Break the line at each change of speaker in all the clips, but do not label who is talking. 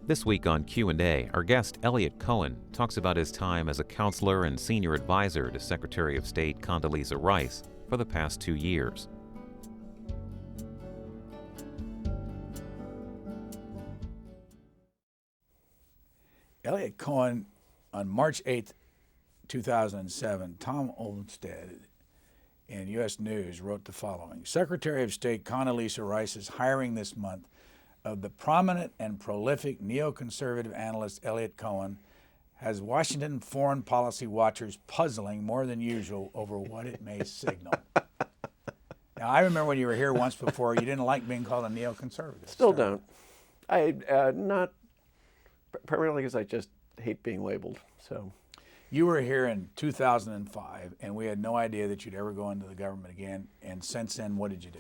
This week on Q&A, our guest Eliot Cohen talks about his time as a counselor and senior advisor to Secretary of State Condoleezza Rice for the past 2 years.
Eliot Cohen, on March 8, 2007, Tom Olmsted in U.S. News wrote the following: Secretary of State Condoleezza Rice's hiring this month of the prominent and prolific neoconservative analyst Eliot Cohen has Washington foreign policy watchers puzzling more than usual over what it may signal. Now, I remember when you were here once before, you didn't like being called a neoconservative.
Still don't. Not primarily because I just hate being labeled. So,
you were here in 2005, and we had no idea that you'd ever go into the government again. And since then, what did you do?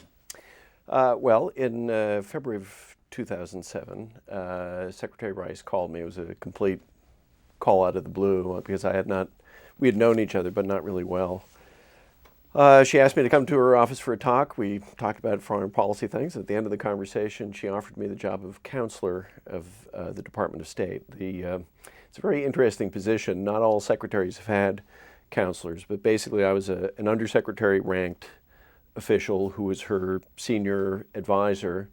Well, in February of 2007, Secretary Rice called me. It was a complete call out of the blue because we had known each other, but not really well. She asked me to come to her office for a talk. We talked about foreign policy things. At the end of the conversation, she offered me the job of counselor of the Department of State. It's a very interesting position. Not all secretaries have had counselors, but basically I was an undersecretary ranked official who was her senior advisor.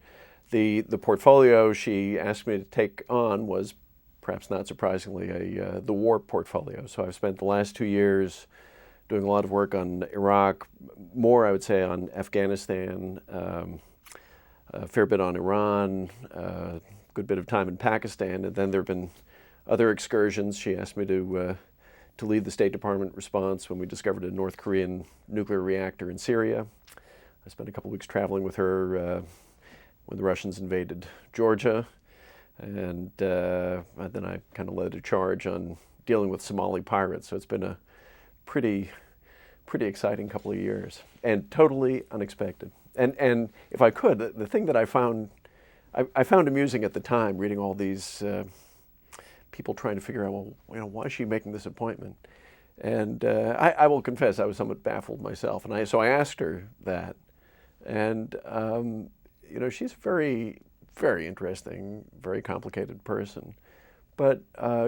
The portfolio she asked me to take on was, perhaps not surprisingly, the war portfolio. So I've spent the last 2 years doing a lot of work on Iraq, more I would say on Afghanistan, a fair bit on Iran, a good bit of time in Pakistan, and then there have been other excursions. She asked me to lead the State Department response when we discovered a North Korean nuclear reactor in Syria. I spent a couple of weeks traveling with her when the Russians invaded Georgia, and then I kind of led a charge on dealing with Somali pirates. So it's been a pretty exciting couple of years, and totally unexpected. And if I could, the thing that I found amusing at the time, reading all these people trying to figure out, well, why is she making this appointment? And I will confess, I was somewhat baffled myself, and so I asked her that, and she's a very, very interesting, very complicated person. But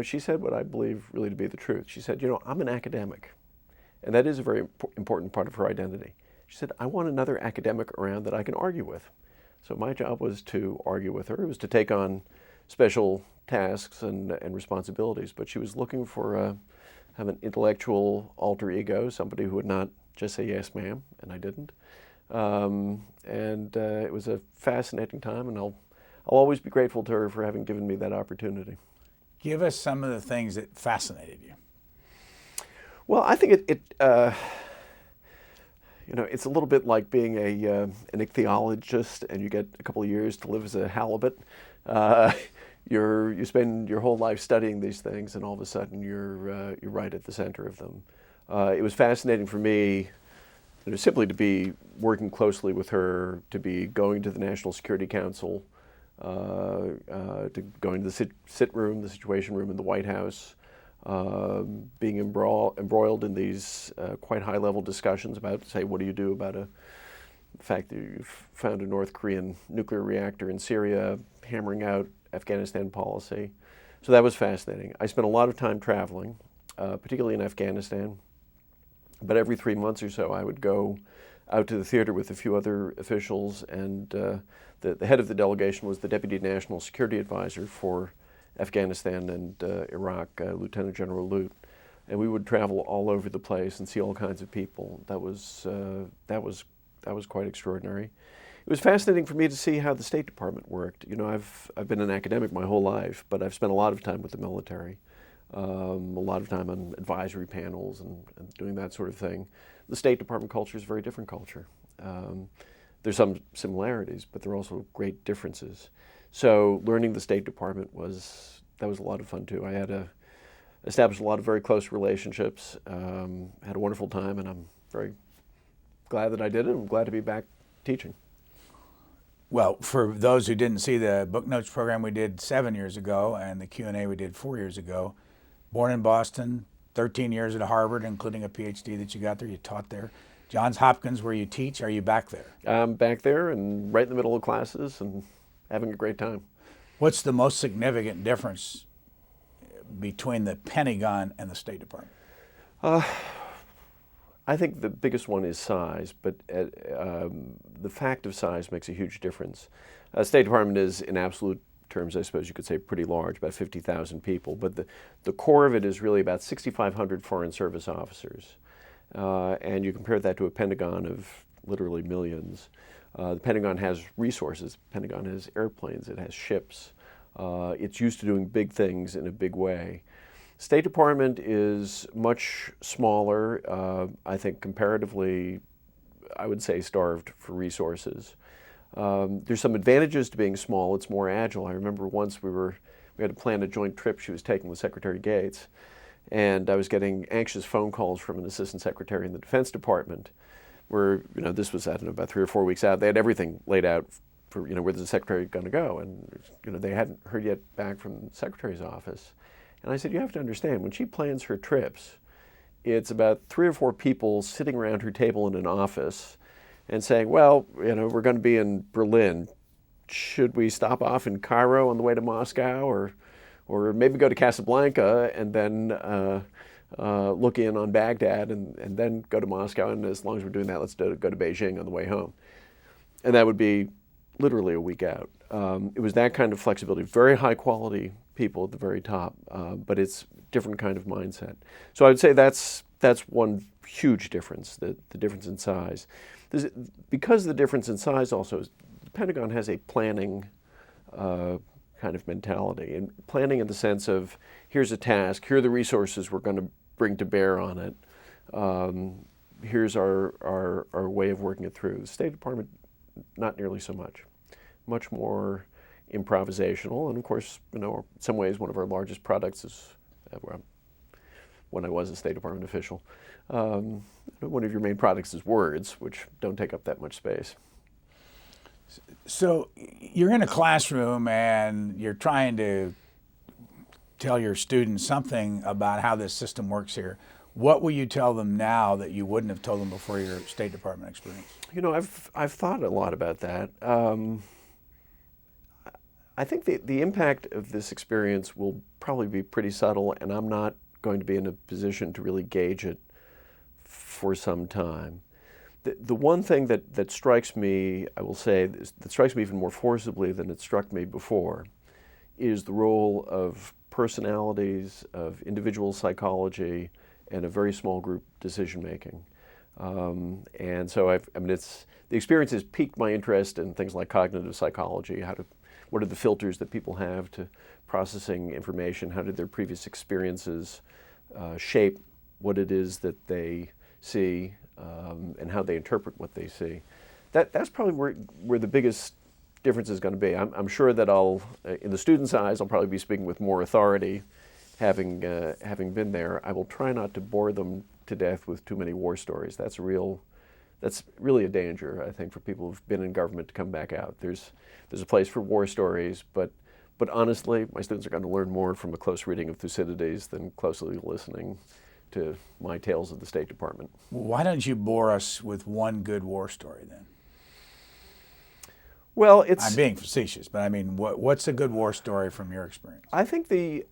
she said what I believe really to be the truth. She said, I'm an academic. And that is a very important part of her identity. She said, I want another academic around that I can argue with. So my job was to argue with her. It was to take on special tasks and responsibilities. But she was looking for have an intellectual alter ego, somebody who would not just say yes, ma'am, and I didn't. It was a fascinating time, and I'll always be grateful to her for having given me that opportunity.
Give us some of the things that fascinated you.
Well, I think it's a little bit like being an ichthyologist, and you get a couple of years to live as a halibut. You spend your whole life studying these things, and all of a sudden you're right at the center of them. It was fascinating for me, simply to be working closely with her, to be going to the National Security Council, to going to the sit room, the Situation Room in the White House, being embroiled in these quite high-level discussions about, say, what do you do about the fact that you've found a North Korean nuclear reactor in Syria, hammering out Afghanistan policy. So that was fascinating. I spent a lot of time traveling, particularly in Afghanistan. But every 3 months or so, I would go out to the theater with a few other officials, and the head of the delegation was the Deputy National Security Advisor for Afghanistan and Iraq, Lieutenant General Lute, and we would travel all over the place and see all kinds of people. That was quite extraordinary. It was fascinating for me to see how the State Department worked. I've been an academic my whole life, but I've spent a lot of time with the military, a lot of time on advisory panels and doing that sort of thing. The State Department culture is a very different culture. There's some similarities, but there are also great differences. So learning the State Department was a lot of fun too. I had established a lot of very close relationships, had a wonderful time, and I'm very glad that I did it. I'm glad to be back teaching.
Well, for those who didn't see the book notes program we did 7 years ago and the Q&A we did 4 years ago, born in Boston, 13 years at Harvard, including a PhD that you got there, you taught there. Johns Hopkins, where you teach, are you back there?
I'm back there and right in the middle of classes and having a great time.
What's the most significant difference between the Pentagon and the State Department?
I think the biggest one is size, but the fact of size makes a huge difference. State Department is, in absolute terms, I suppose you could say, pretty large, about 50,000 people, but the core of it is really about 6,500 Foreign Service officers. And you compare that to a Pentagon of literally millions. The Pentagon has resources. The Pentagon has airplanes. It has ships. It's used to doing big things in a big way. State Department is much smaller, I think comparatively, I would say starved for resources. There's some advantages to being small. It's more agile. I remember once we had to plan a joint trip she was taking with Secretary Gates, and I was getting anxious phone calls from an assistant secretary in the Defense Department where, this was, I don't know, about 3 or 4 weeks out. They had everything laid out for, where the secretary going to go, and, they hadn't heard yet back from the secretary's office. And I said, you have to understand, when she plans her trips, it's about 3 or 4 people sitting around her table in an office and saying, well, we're going to be in Berlin. Should we stop off in Cairo on the way to Moscow, or maybe go to Casablanca and then look in on Baghdad and then go to Moscow? And as long as we're doing that, let's go to Beijing on the way home. And that would be literally a week out. It was that kind of flexibility, very high quality people at the very top, but it's different kind of mindset. So I would say that's one huge difference, the difference in size. Because the difference in size also is, the Pentagon has a planning kind of mentality, and planning in the sense of, here's a task, here are the resources we're going to bring to bear on it, here's our way of working it through. The State Department, not nearly so much more improvisational, and of course, in some ways one of our largest products is, when I was a State Department official, one of your main products is words, which don't take up that much space.
So you're in a classroom and you're trying to tell your students something about how this system works here. What will you tell them now that you wouldn't have told them before your State Department experience?
I've thought a lot about that. I think the impact of this experience will probably be pretty subtle, and I'm not going to be in a position to really gauge it for some time. The one thing that strikes me, I will say, that strikes me even more forcibly than it struck me before, is the role of personalities, of individual psychology, and a very small group decision making. And so the experience has piqued my interest in things like cognitive psychology, what are the filters that people have to processing information, how did their previous experiences shape what it is that they see, and how they interpret what they see. That's probably where the biggest difference is going to be. I'm sure that in the student's eyes, I'll probably be speaking with more authority, having been there. I will try not to bore them to death with too many war stories. That's really a danger, I think, for people who've been in government to come back out. There's a place for war stories, but honestly, my students are going to learn more from a close reading of Thucydides than closely listening to my tales of the State Department.
Why don't you bore us with one good war story then?
Well,
I'm being facetious, but I mean, what's a good war story from your experience?
I think it's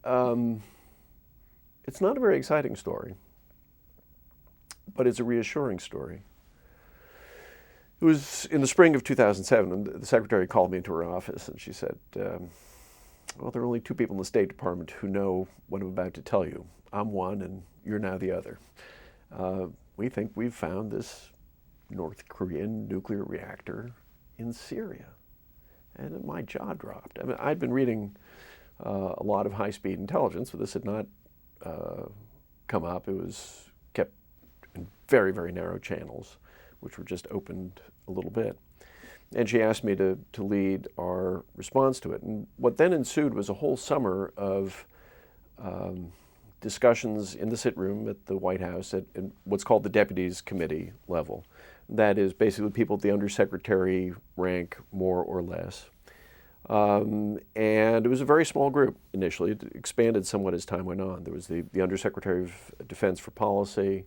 not a very exciting story, but it's a reassuring story. It was in the spring of 2007, and the secretary called me into her office, and she said, well, there are only 2 people in the State Department who know what I'm about to tell you. I'm one, and you're now the other. We think we've found this North Korean nuclear reactor in Syria. And my jaw dropped. I mean, I'd been reading a lot of high-speed intelligence, but this had not come up. It was kept in very, very narrow channels, which were just opened a little bit. And she asked me to lead our response to it. And what then ensued was a whole summer of discussions in the sit room at the White House at what's called the Deputies Committee level. That is basically people at the undersecretary rank, more or less. And it was a very small group initially. It expanded somewhat as time went on. There was the Undersecretary of Defense for Policy,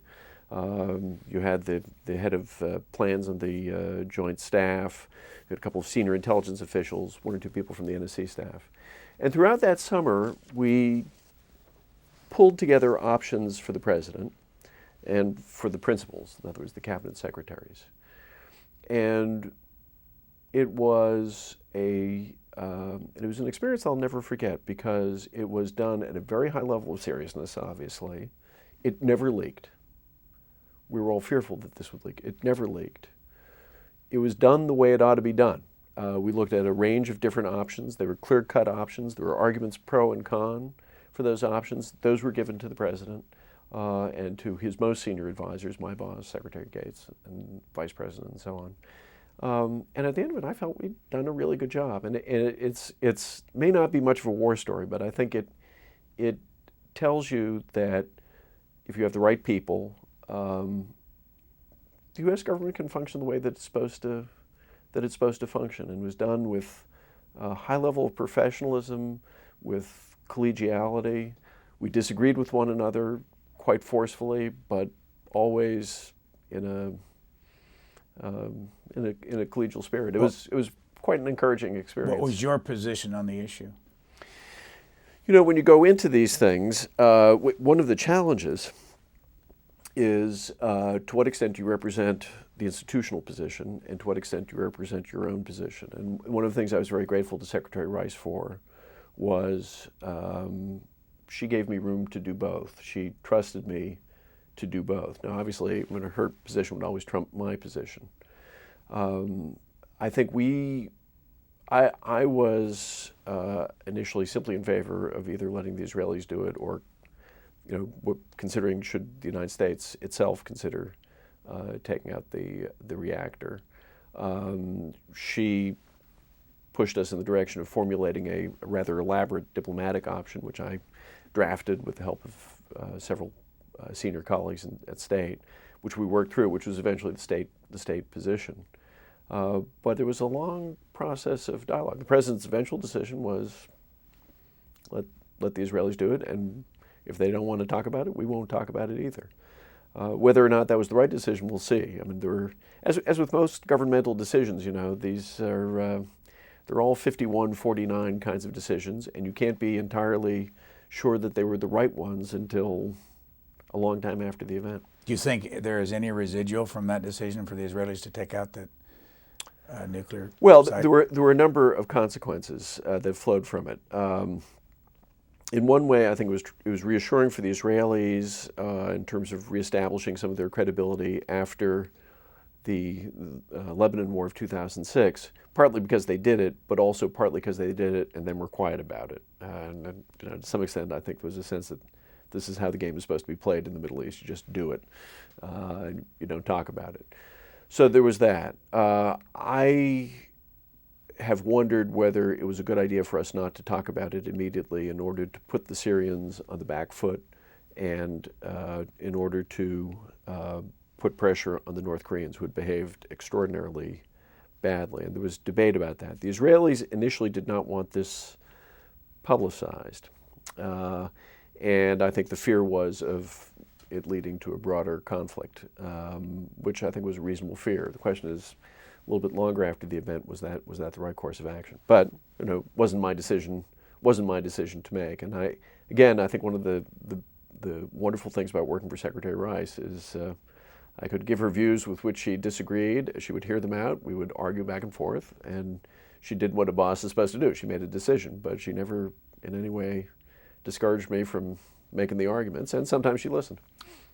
You had the head of plans on the Joint Staff. You had a couple of senior intelligence officials, one or two people from the NSC staff. And throughout that summer, we pulled together options for the president and for the principals, in other words, the cabinet secretaries. And it was an experience I'll never forget because it was done at a very high level of seriousness, obviously. It never leaked. We were all fearful that this would leak. It never leaked. It was done the way it ought to be done. We looked at a range of different options. They were clear-cut options. There were arguments pro and con for those options. Those were given to the president and to his most senior advisors, my boss, Secretary Gates, and Vice President, and so on. And at the end of it, I felt we'd done a really good job. And it's may not be much of a war story, but I think it tells you that if you have the right people, the U.S. government can function the way that it's supposed to function, and was done with a high level of professionalism, with collegiality. We disagreed with one another quite forcefully, but always in a collegial spirit. It was quite an encouraging experience.
What was your position on the issue?
You know, when you go into these things, one of the challenges is to what extent you represent the institutional position and to what extent you represent your own position. And one of the things I was very grateful to Secretary Rice for was she gave me room to do both. She trusted me to do both. Now, obviously, her position would always trump my position. I think I was initially simply in favor of either letting the Israelis do it or considering should the United States itself consider taking out the reactor. She pushed us in the direction of formulating a rather elaborate diplomatic option, which I drafted with the help of several senior colleagues at State, which we worked through, which was eventually the state position. But there was a long process of dialogue. The president's eventual decision was let the Israelis do it, and if they don't want to talk about it, we won't talk about it either. Whether or not that was the right decision, we'll see. I mean, there were, as with most governmental decisions, these are they're all 51-49 kinds of decisions, and you can't be entirely sure that they were the right ones until a long time after the event.
Do you think there is any residual from that decision for the Israelis to take out the nuclear site?
There were a number of consequences that flowed from it. In one way, I think it was reassuring for the Israelis in terms of reestablishing some of their credibility after the Lebanon War of 2006, partly because they did it, but also partly because they did it and then were quiet about it. And to some extent, I think there was a sense that this is how the game is supposed to be played in the Middle East. You just do it. You don't talk about it. So there was that. I have wondered whether it was a good idea for us not to talk about it immediately in order to put the Syrians on the back foot and in order to put pressure on the North Koreans, who had behaved extraordinarily badly. And there was debate about that. The Israelis initially did not want this publicized. And I think the fear was of it leading to a broader conflict, which I think was a reasonable fear. The question is, a little bit longer after the event, was that the right course of action? But wasn't my decision to make. And I think one of the wonderful things about working for Secretary Rice is I could give her views with which she disagreed. She would hear them out. We would argue back and forth, and she did what a boss is supposed to do. She made a decision, but she never in any way discouraged me from making the arguments, and sometimes she listened.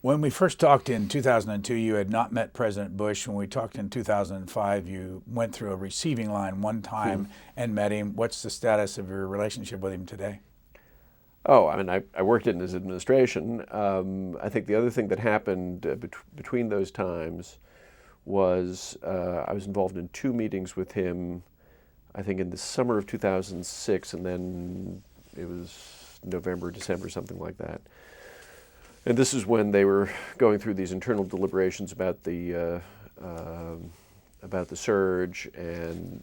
When we first talked in 2002, you had not met President Bush. When we talked in 2005, you went through a receiving line one time and met him. What's the status of your relationship with him today?
Oh, I mean, I worked in his administration. I think the other thing that happened between those times was I was involved in 2 meetings with him, I think in the summer of 2006, and then it was November, December, something like that. And this is when they were going through these internal deliberations about the surge, and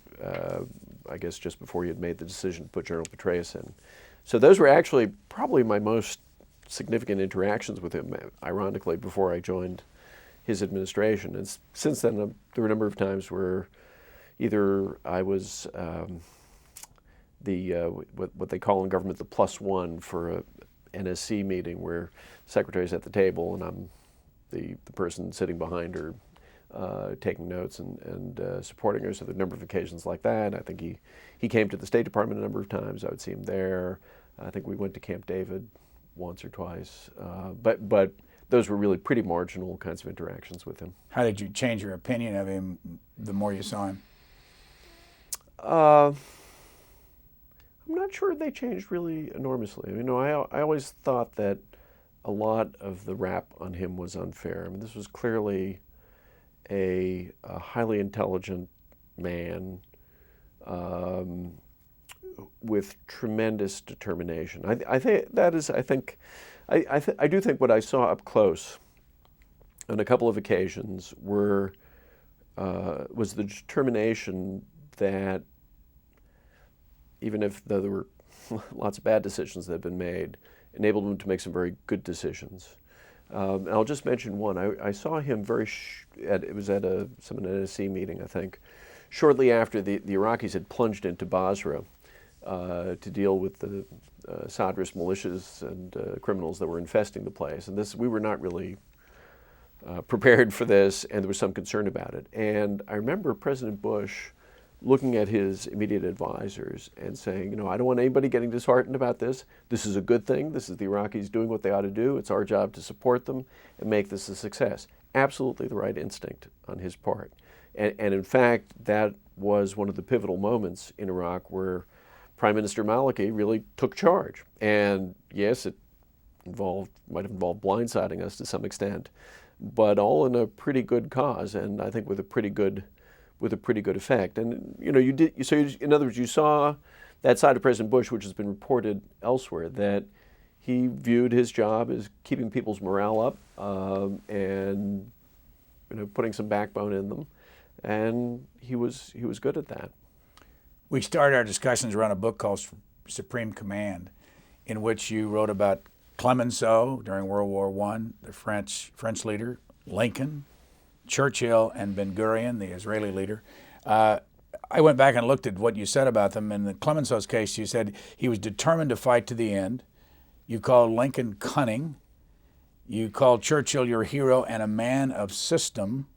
I guess just before he had made the decision to put General Petraeus in. So those were actually probably my most significant interactions with him, ironically, before I joined his administration. And since then, there were a number of times where either I was what they call in government the +1 for a NSC meeting, where the secretary's at the table and I'm the person sitting behind her, taking notes and supporting her. So there are a number of occasions like that. I think he came to the State Department a number of times. I would see him there. I think we went to Camp David once or twice. But those were really pretty marginal kinds of interactions with him.
How did you change your opinion of him the more you saw him?
I'm not sure they changed really enormously. I always thought that a lot of the rap on him was unfair. I mean, this was clearly a highly intelligent man with tremendous determination. I do think what I saw up close on a couple of occasions was the determination that even if there were lots of bad decisions that had been made, enabled him to make some very good decisions. And I'll just mention one. I saw him it was at some NSC meeting, I think, shortly after the Iraqis had plunged into Basra to deal with the Sadrist militias and criminals that were infesting the place. And we were not really prepared for this, and there was some concern about it. And I remember President Bush looking at his immediate advisors and saying, I don't want anybody getting disheartened about this. This is a good thing. This is the Iraqis doing what they ought to do. It's our job to support them and make this a success. Absolutely the right instinct on his part. And in fact, that was one of the pivotal moments in Iraq where Prime Minister Maliki really took charge. And yes, it might have involved blindsiding us to some extent, but all in a pretty good cause, and I think with a pretty good effect. And in other words, you saw that side of President Bush, which has been reported elsewhere, that he viewed his job as keeping people's morale up and putting some backbone in them, and he was good at that.
We started our discussions around a book called Supreme Command, in which you wrote about Clemenceau during World War I, the French leader, Lincoln, Churchill, and Ben-Gurion, the Israeli leader. I went back and looked at what you said about them. In the Clemenceau's case, you said he was determined to fight to the end. You called Lincoln cunning. You called Churchill your hero and a man of system,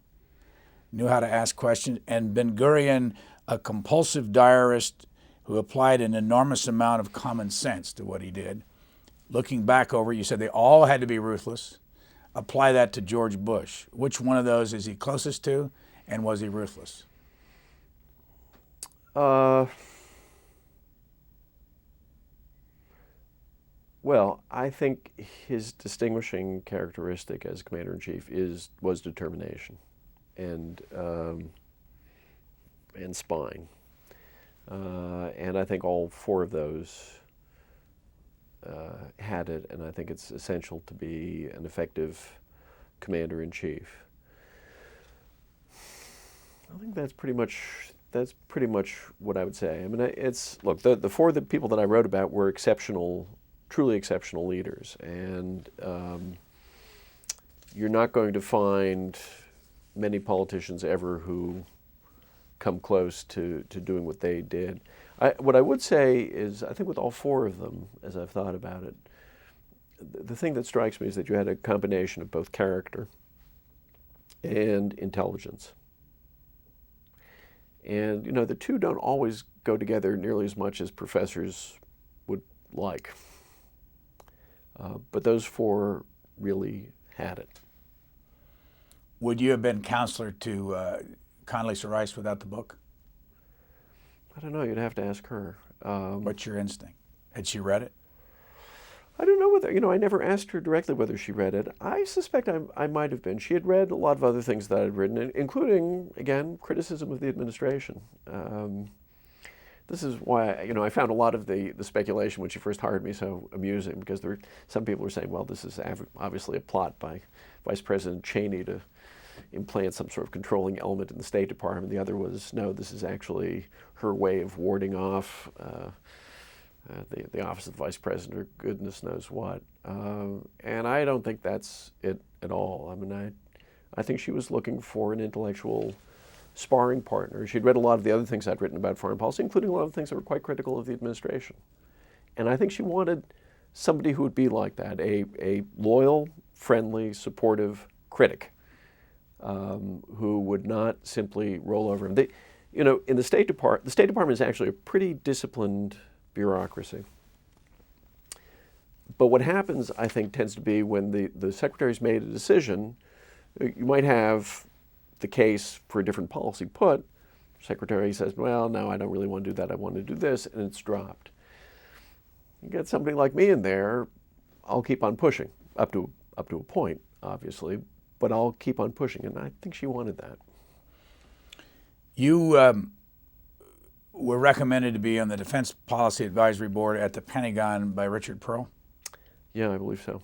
knew how to ask questions, and Ben-Gurion a compulsive diarist who applied an enormous amount of common sense to what he did. Looking back over, you said they all had to be ruthless. Apply that to George Bush. Which one of those is he closest to, and was he ruthless?
Well, I think his distinguishing characteristic as Commander-in-Chief was determination and spying. And I think all four of those had it, and I think it's essential to be an effective Commander-in-Chief. I think that's pretty much what I would say. I mean, look, the four people that I wrote about were exceptional, truly exceptional leaders, and you're not going to find many politicians ever who come close to doing what they did. What I would say is, I think with all four of them, as I've thought about it, the thing that strikes me is that you had a combination of both character and intelligence. And, the two don't always go together nearly as much as professors would like. But those four really had it.
Would you have been counselor to Condoleezza Rice without the book?
I don't know. You'd have to ask her.
What's your instinct? Had she read it?
I don't know whether, I never asked her directly whether she read it. I suspect I might have been. She had read a lot of other things that I'd written, including, again, criticism of the administration. This is why, I found a lot of the speculation when she first hired me so amusing, because some people were saying, well, this is obviously a plot by Vice President Cheney to implant some sort of controlling element in the State Department. The other was, no, this is actually her way of warding off the office of Vice President or goodness knows what. And I don't think that's it at all. I mean, I think she was looking for an intellectual sparring partner. She'd read a lot of the other things I'd written about foreign policy, including a lot of things that were quite critical of the administration. And I think she wanted somebody who would be like that, a loyal, friendly, supportive critic who would not simply roll over him. In the State Department is actually a pretty disciplined bureaucracy. But what happens, I think, tends to be when the secretary's made a decision, you might have the case for a different policy put. Secretary says, well, no, I don't really want to do that. I want to do this, and it's dropped. You get somebody like me in there, I'll keep on pushing, up to a point, obviously, but I'll keep on pushing, and I think she wanted that.
You were recommended to be on the Defense Policy Advisory Board at the Pentagon by Richard Perle.
Yeah, I believe so.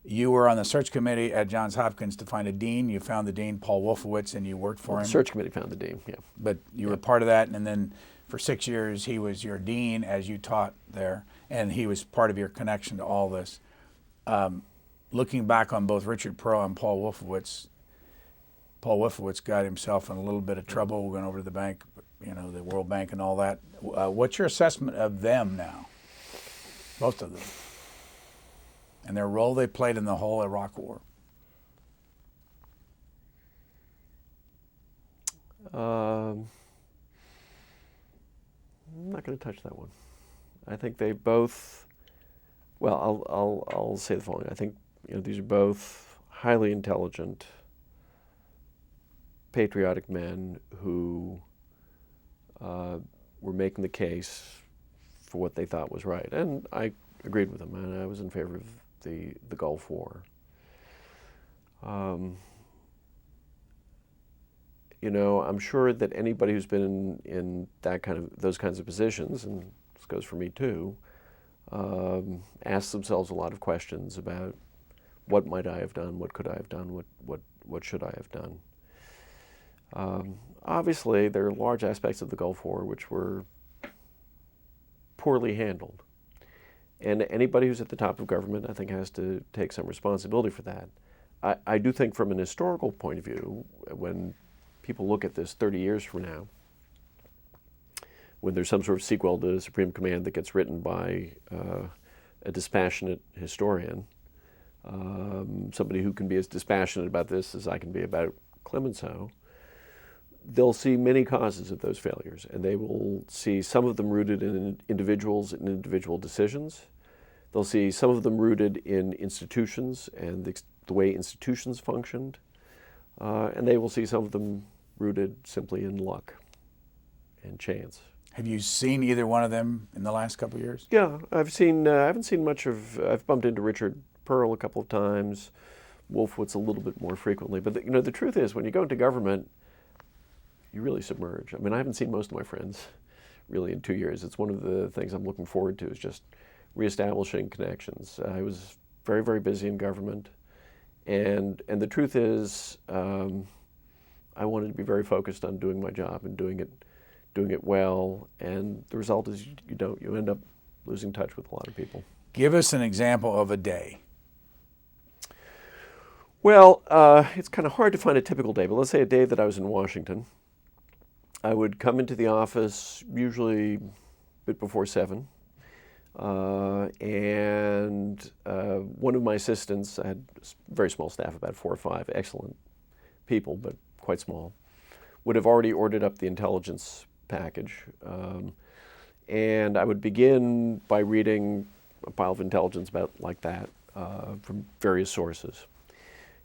You were on the search committee at Johns Hopkins to find a dean. You found the dean, Paul Wolfowitz, and you worked for him.
The search committee found the dean, yeah.
But you were part of that, and then for 6 years he was your dean as you taught there, and he was part of your connection to all this. Looking back on both Richard Perle and Paul Wolfowitz got himself in a little bit of trouble, went over to the bank, the World Bank and all that. What's your assessment of them now, both of them, and their role they played in the whole Iraq War?
I'm not going to touch that one. I think they both, well, I'll say the following. I think these are both highly intelligent, patriotic men who were making the case for what they thought was right. And I agreed with them, and I was in favor of the Gulf War. I'm sure that anybody who's been in those kinds of positions, and this goes for me too, asks themselves a lot of questions about what might I have done, what could I have done, what should I have done. Obviously, there are large aspects of the Gulf War which were poorly handled. And anybody who's at the top of government, I think, has to take some responsibility for that. I do think from an historical point of view, when people look at this 30 years from now, when there's some sort of sequel to Supreme Command that gets written by a dispassionate historian, somebody who can be as dispassionate about this as I can be about Clemenceau, they'll see many causes of those failures, and they will see some of them rooted in individuals and individual decisions. They'll see some of them rooted in institutions and the way institutions functioned, and they will see some of them rooted simply in luck and chance.
Have you seen either one of them in the last couple of years?
Yeah, I haven't seen much of. I've bumped into Richard Perle a couple of times, Wolfowitz a little bit more frequently. But the truth is, when you go into government, you really submerge. I mean, I haven't seen most of my friends really in 2 years. It's one of the things I'm looking forward to, is just reestablishing connections. I was very, very busy in government, and the truth is, I wanted to be very focused on doing my job and doing it well. And the result is you end up losing touch with a lot of people.
Give us an example of a day.
Well, it's kind of hard to find a typical day, but let's say a day that I was in Washington. I would come into the office usually a bit before 7, and one of my assistants, I had a very small staff, about 4 or 5 excellent people, but quite small, would have already ordered up the intelligence package, and I would begin by reading a pile of intelligence about like that from various sources.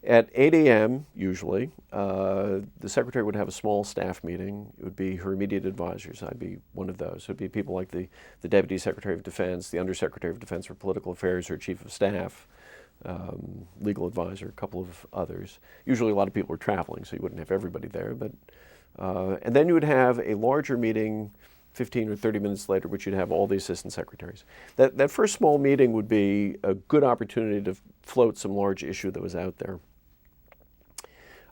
At 8 a.m., usually, the secretary would have a small staff meeting. It would be her immediate advisors. I'd be one of those. It would be people like the Deputy Secretary of Defense, the Undersecretary of Defense for Political Affairs, her Chief of Staff, legal advisor, a couple of others. Usually a lot of people were traveling, so you wouldn't have everybody there. But and then you would have a larger meeting 15 or 30 minutes later, which you'd have all the assistant secretaries. That first small meeting would be a good opportunity to float some large issue that was out there.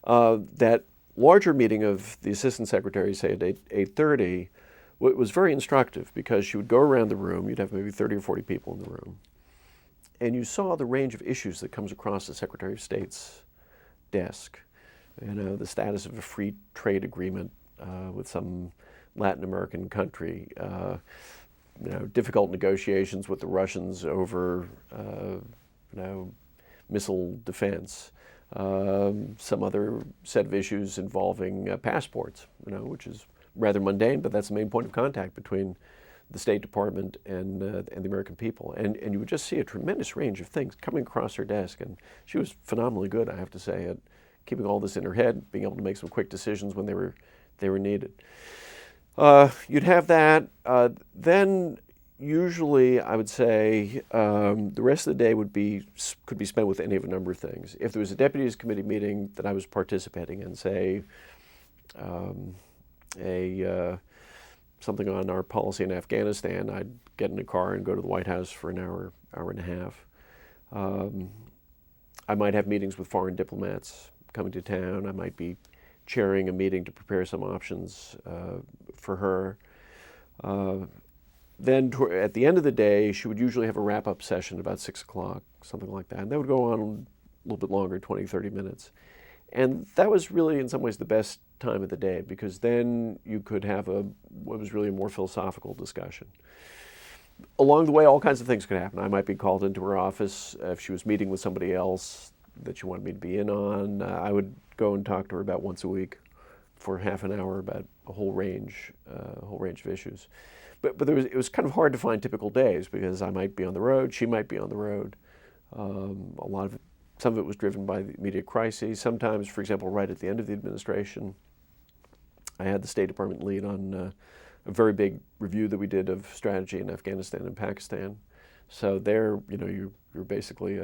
That larger meeting of the assistant secretary, say at 8:30, was very instructive, because she would go around the room. You'd have maybe 30 or 40 people in the room, and you saw the range of issues that comes across the Secretary of State's desk. the status of a free trade agreement with some Latin American country, difficult negotiations with the Russians over, missile defense, some other set of issues involving passports, which is rather mundane, but that's the main point of contact between the State Department and the American people. And you would just see a tremendous range of things coming across her desk. And she was phenomenally good, I have to say, at keeping all this in her head, being able to make some quick decisions when they were needed. You'd have that. Then usually, I would say, the rest of the day could be spent with any of a number of things. If there was a Deputies Committee meeting that I was participating in, say, something on our policy in Afghanistan, I'd get in a car and go to the White House for an hour and a half. I might have meetings with foreign diplomats coming to town. I might be chairing a meeting to prepare some options for her. Then at the end of the day, she would usually have a wrap-up session about 6 o'clock, something like that. And that would go on a little bit longer, 20, 30 minutes. And that was really, in some ways, the best time of the day, because then you could have what was really a more philosophical discussion. Along the way, all kinds of things could happen. I might be called into her office if she was meeting with somebody else that she wanted me to be in on. I would go and talk to her about once a week for half an hour about a whole range of issues. But it was kind of hard to find typical days, because I might be on the road, she might be on the road. Some of it was driven by the immediate crises. Sometimes, for example, right at the end of the administration, I had the State Department lead on a very big review that we did of strategy in Afghanistan and Pakistan. So there, you're basically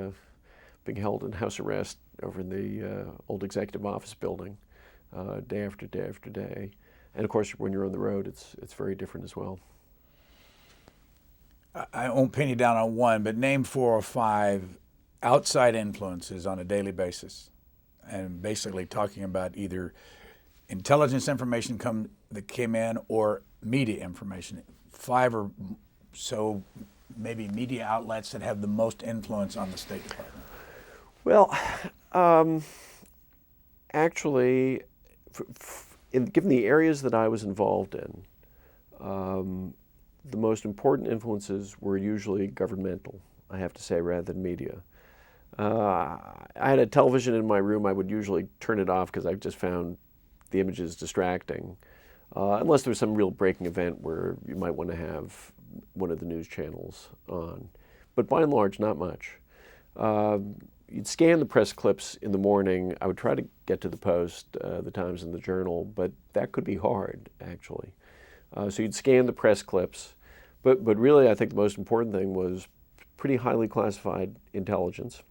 being held in house arrest over in the old executive office building, day after day after day. And of course, when you're on the road, it's very different as well.
I won't pin you down on one, but name 4 or 5 outside influences on a daily basis, and basically talking about either intelligence information that came in or media information. 5 or so maybe media outlets that have the most influence on the State Department.
Well, actually, given the areas that I was involved in, the most important influences were usually governmental, I have to say, rather than media. I had a television in my room. I would usually turn it off because I just found the images distracting, unless there was some real breaking event where you might want to have one of the news channels on. But by and large, not much. You'd scan the press clips in the morning. I would try to get to the Post, the Times, and the Journal, but that could be hard, actually. So you'd scan the press clips, but really I think the most important thing was pretty highly classified intelligence,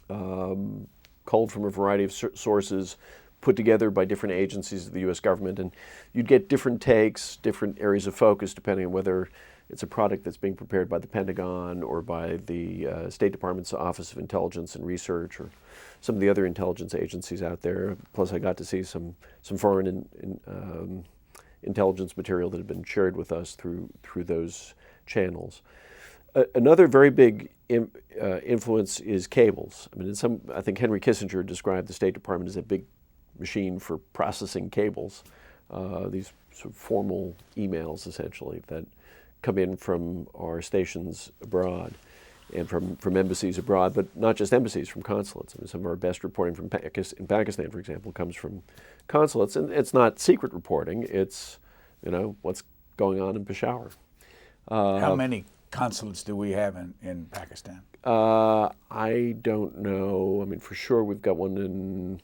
culled from a variety of sources, put together by different agencies of the U.S. government, and you'd get different takes, different areas of focus, depending on whether it's a product that's being prepared by the Pentagon or by the State Department's Office of Intelligence and Research, or some of the other intelligence agencies out there. Plus, I got to see some foreign intelligence material that had been shared with us through those channels. Another very big influence is cables. I mean, I think Henry Kissinger described the State Department as a big machine for processing cables, these sort of formal emails, essentially, that come in from our stations abroad and from embassies abroad, but not just embassies, from consulates. I mean, some of our best reporting in Pakistan, for example, comes from consulates, and it's not secret reporting. It's, what's going on in Peshawar.
How many consulates do we have in Pakistan?
I don't know. I mean, for sure we've got one in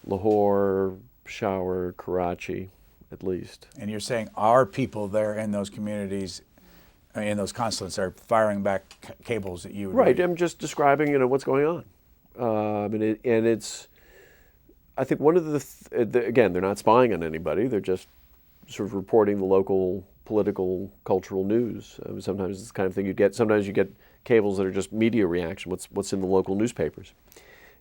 Lahore, Peshawar, Karachi, at least. And
you're saying our people there in those communities, in those consulates, are firing back cables that you would
Right.
read.
I'm just describing, what's going on. And it's, I think one of again, they're not spying on anybody. They're just sort of reporting the local political, cultural news. Sometimes it's the kind of thing you get. Sometimes you get cables that are just media reaction, what's in the local newspapers.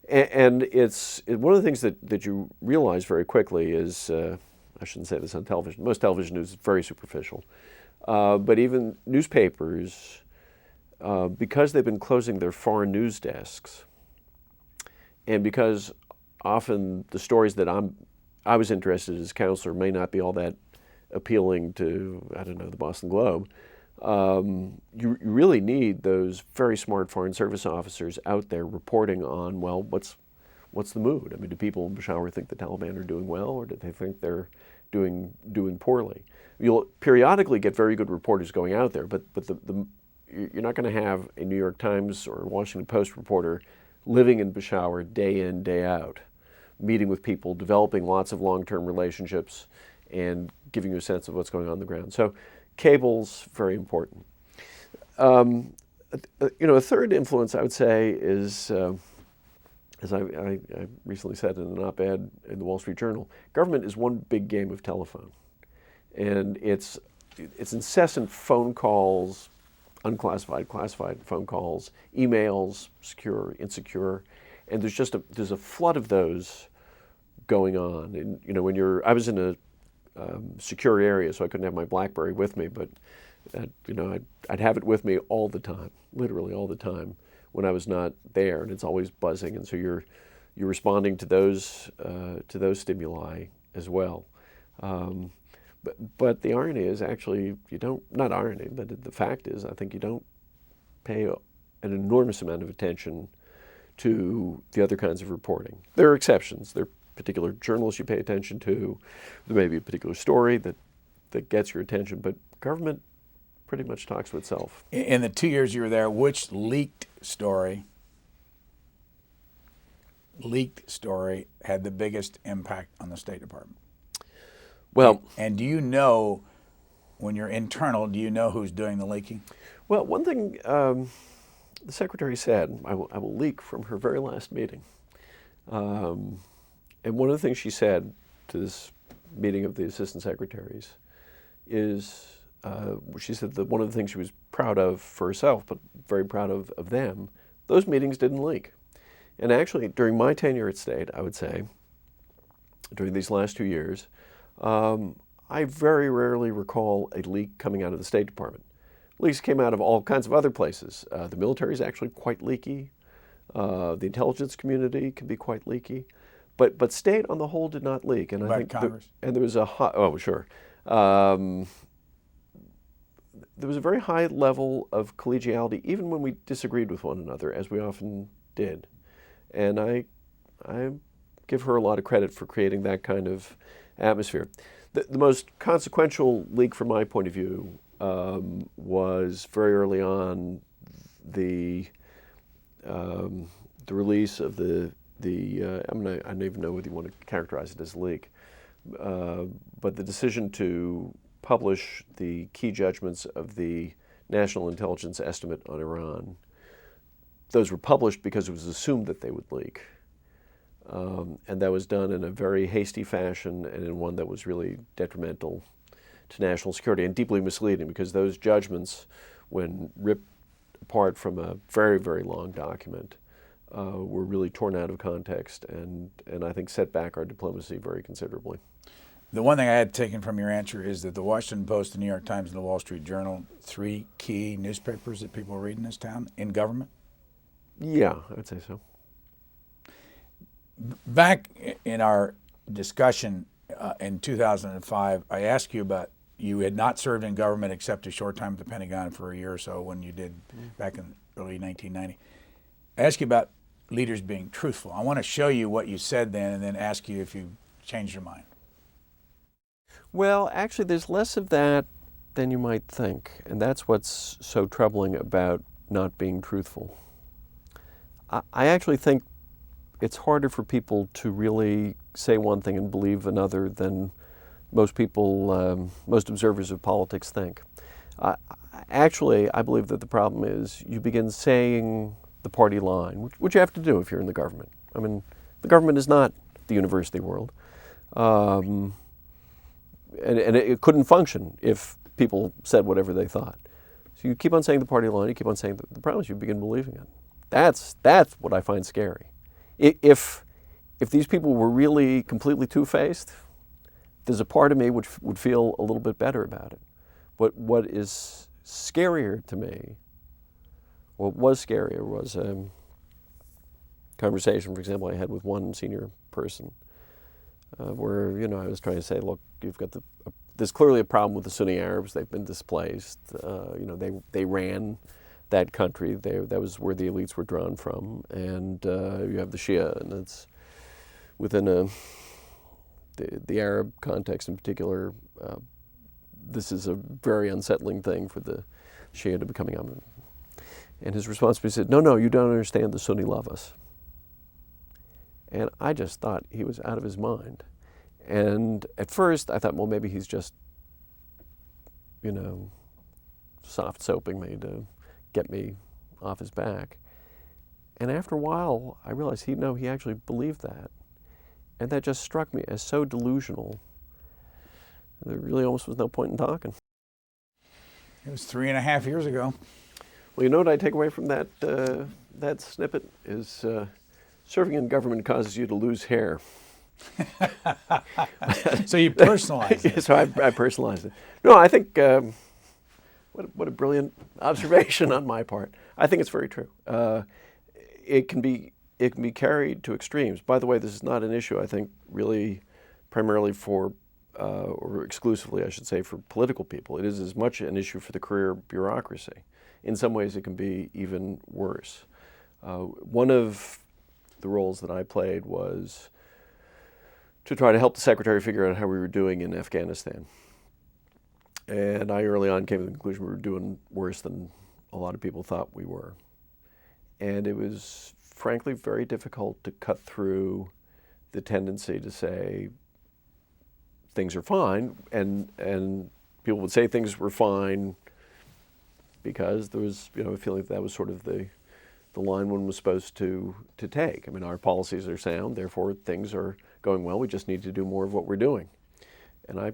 And it's one of the things that you realize very quickly is, I shouldn't say this on television, most television news is very superficial. But even newspapers, because they've been closing their foreign news desks, and because often the stories that I was interested in as counselor may not be all that appealing to, I don't know, the Boston Globe. You really need those very smart Foreign Service officers out there reporting on, well, what's the mood? I mean, do people in Peshawar think the Taliban are doing well, or do they think they're doing poorly? You'll periodically get very good reporters going out there, but you're not going to have a New York Times or Washington Post reporter living in Peshawar day in, day out, meeting with people, developing lots of long-term relationships, and giving you a sense of what's going on the ground. So cable's very important. A third influence I would say is, as I recently said in an op-ed in the Wall Street Journal, government is one big game of telephone. And it's incessant phone calls, unclassified, classified phone calls, emails, secure, insecure, and there's a flood of those going on. And I was in a secure area, so I couldn't have my BlackBerry with me, but I'd have it with me all the time, literally all the time, when I was not there, and it's always buzzing, and so you're responding to those stimuli as well. But the irony is actually not irony, but the fact is I think you don't pay an enormous amount of attention to the other kinds of reporting. There are exceptions. There are particular journalists you pay attention to. There may be a particular story that gets your attention, but government pretty much talks to itself.
In the 2 years you were there, which leaked story had the biggest impact on the State Department?
Well,
and do you know, when you're internal, do you know who's doing the leaking?
Well, one thing the Secretary said, I will leak from her very last meeting. And one of the things she said to this meeting of the Assistant Secretaries is, she said that one of the things she was proud of for herself, but very proud of them, those meetings didn't leak. And actually, during my tenure at State, I would say, during these last 2 years, I very rarely recall a leak coming out of the State Department. Leaks came out of all kinds of other places. The military is actually quite leaky. The intelligence community can be quite leaky. But State on the whole did not leak. And I think
Congress?
And there was a sure. There was a very high level of collegiality, even when we disagreed with one another, as we often did. And I give her a lot of credit for creating that kind of atmosphere. The most consequential leak from my point of view was very early on the release of the I don't even know whether you want to characterize it as a leak, but the decision to publish the key judgments of the National Intelligence Estimate on Iran. Those were published because it was assumed that they would leak. And that was done in a very hasty fashion and in one that was really detrimental to national security and deeply misleading, because those judgments, when ripped apart from a very, very long document, were really torn out of context and I think set back our diplomacy very considerably.
The one thing I had taken from your answer is that the Washington Post, the New York Times, and the Wall Street Journal, 3 key newspapers that people read in this town in government?
Yeah, I would say so.
Back in our discussion in 2005, I asked you about, you had not served in government except a short time at the Pentagon for a year or so when you did back in early 1990. I asked you about leaders being truthful. I want to show you what you said then and then ask you if you changed your mind.
Well, actually, there's less of that than you might think, and that's what's so troubling about not being truthful. I actually think it's harder for people to really say one thing and believe another than most people, most observers of politics think. Actually, I believe that the problem is you begin saying the party line, which you have to do if you're in the government. I mean, the government is not the university world. And it couldn't function if people said whatever they thought. So you keep on saying the party line, you keep on saying the problem is you begin believing it. That's what I find scary. If these people were really completely two-faced, there's a part of me which would feel a little bit better about it. But what is scarier to me, what was scarier, was a conversation, for example, I had with one senior person, where, you know, I was trying to say, look, you've got there's clearly a problem with the Sunni Arabs. They've been displaced. You know, they ran that country. That was where the elites were drawn from. And you have the Shia, and it's within the Arab context in particular. This is a very unsettling thing for the Shia to becoming dominant. And his response to me said, no, you don't understand, the Sunni love us. And I just thought he was out of his mind. And at first I thought, well, maybe he's just, you know, soft soaping me to get me off his back. And after a while, I realized he actually believed that. And that just struck me as so delusional. There really almost was no point in talking.
It was 3.5 years ago.
Well, you know what I take away from that that snippet is serving in government causes you to lose hair.
So you personalized it.
So I personalized it. No, I think what a brilliant observation on my part. I think it's very true. It can be carried to extremes. By the way, this is not an issue, I think, really primarily for or exclusively, I should say, for political people. It is as much an issue for the career bureaucracy. In some ways, it can be even worse. One of the roles that I played was to try to help the secretary figure out how we were doing in Afghanistan. And I early on came to the conclusion we were doing worse than a lot of people thought we were. And it was frankly very difficult to cut through the tendency to say things are fine, and people would say things were fine because there was, you know, a feeling that was sort of the line one was supposed to take. I mean, our policies are sound, therefore things are going well. We just need to do more of what we're doing. And I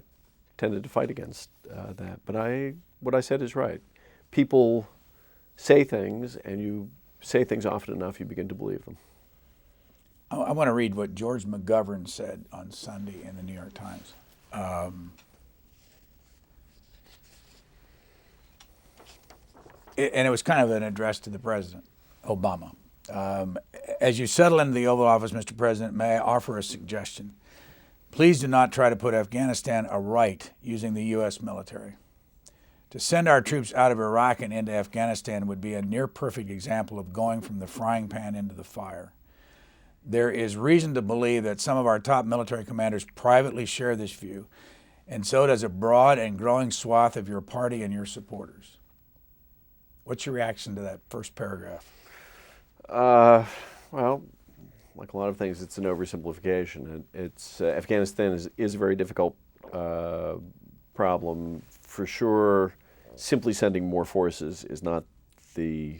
tended to fight against that. But what I said is right. People say things, and you say things often enough, you begin to believe them.
I want to read what George McGovern said on Sunday in the New York Times. And it was kind of an address to the President, Obama. As you settle into the Oval Office, Mr. President, may I offer a suggestion? Please do not try to put Afghanistan aright using the U.S. military. To send our troops out of Iraq and into Afghanistan would be a near-perfect example of going from the frying pan into the fire. There is reason to believe that some of our top military commanders privately share this view, and so does a broad and growing swath of your party and your supporters. What's your reaction to that first paragraph?
Well, like a lot of things, it's an oversimplification. Afghanistan is a very difficult problem. For sure, simply sending more forces is not the